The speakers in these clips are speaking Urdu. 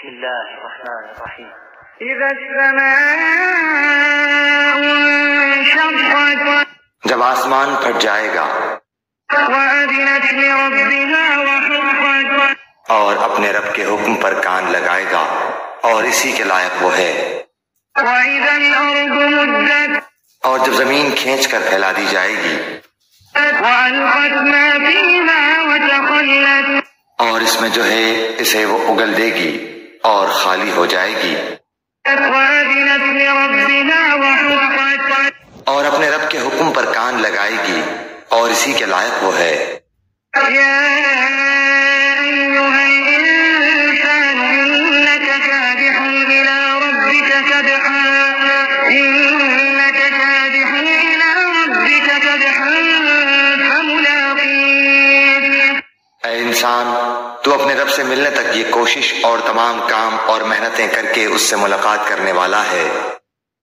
بسم الله الرحمن الرحيم. إذا السماء انشقت جب آسمان پھٹ جائے گا وأذنت لربها وحقت اور اپنے رب کے حکم پر کان لگائے گا اور اسی کے لائق وہ ہے. وإذا الأرض مدت اور جب زمین کھینچ کر پھیلا دی جائے گی وألقت ما فيها وتخلت اور اس میں جو ہے اسے وہ اگل دے گی اور خالی ہو جائے گی. وأذنت لربها وحقت اور اپنے رب کے حکم پر کان لگائے گی اور اسی کے لائق وہ ہے. يا أيها الإنسان إنك كادح إلى ربك كدحا إنك كادح إلى ربك كدحا فملاقيه. اے انسان، تو اپنے رب سے ملنے تک یہ کوشش اور تمام کام اور محنتیں کر کے اس سے ملاقات کرنے والا ہے.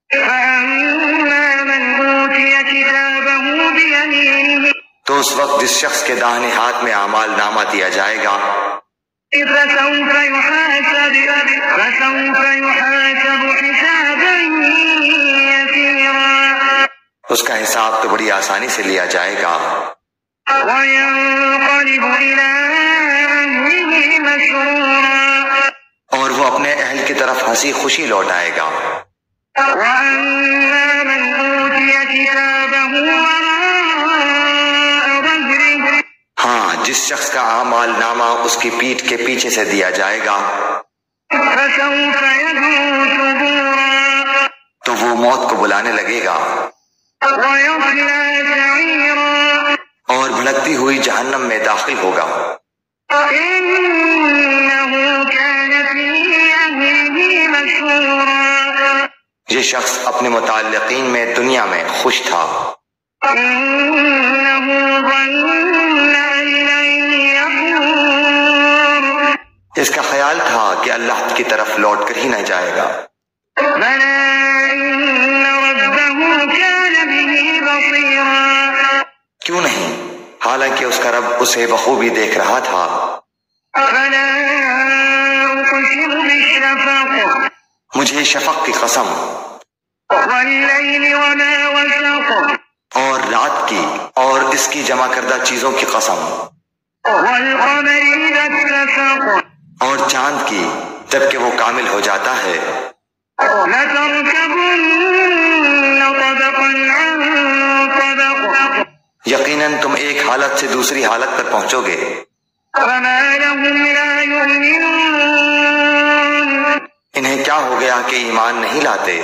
فأما من أوتي كتابه بيمينه تو اس وقت جس شخص کے داہنے ہاتھ میں اعمال نامہ دیا جائے گا فسوف يحاسب حسابا يسيرا اس کا حساب تو بڑی آسانی سے لیا جائے گا وينقلب إلى أهله مسرورا اور وہ اپنے اہل کی طرف ہنسی خوشی لوٹ آئے گا. وأما من أوتي كتابه وراء ظهره ہاں، جس شخص کا اعمال نامہ اس کی پیٹھ کے پیچھے سے دیا جائے گا فسوف يدعو ثبورا تو وہ موت کو بلانے لگے گا ويصلى سعيرا اور بھڑکتی ہوئی جہنم میں داخل ہوگا. إنه كان في أهله مسرورا یہ شخص اپنے متعلقین میں دنیا میں خوش تھا. إنه ظن أن لن يحور اس کا خیال تھا کہ اللہ کی طرف لوٹ کر ہی نہ جائے گا. بلى إن ربه كان به بصيرا کیوں نہیں، حالانکہ اس کا رب اسے بخوبی دیکھ رہا تھا. فلا أقسم بالشفق مجھے شفق کی قسم والليل وما وسق اور رات کی اور اس کی جمع کردہ چیزوں کی قسم والقمر إذا اتسق اور چاند کی جبکہ وہ کامل ہو جاتا ہے. لتركبن طبقا عن طبق یقیناً تم ایک حالت سے دوسری حالت پر پہنچو گے. فما لهم لا يؤمنون انہیں کیا ہو گیا کہ ایمان نہیں لاتے؟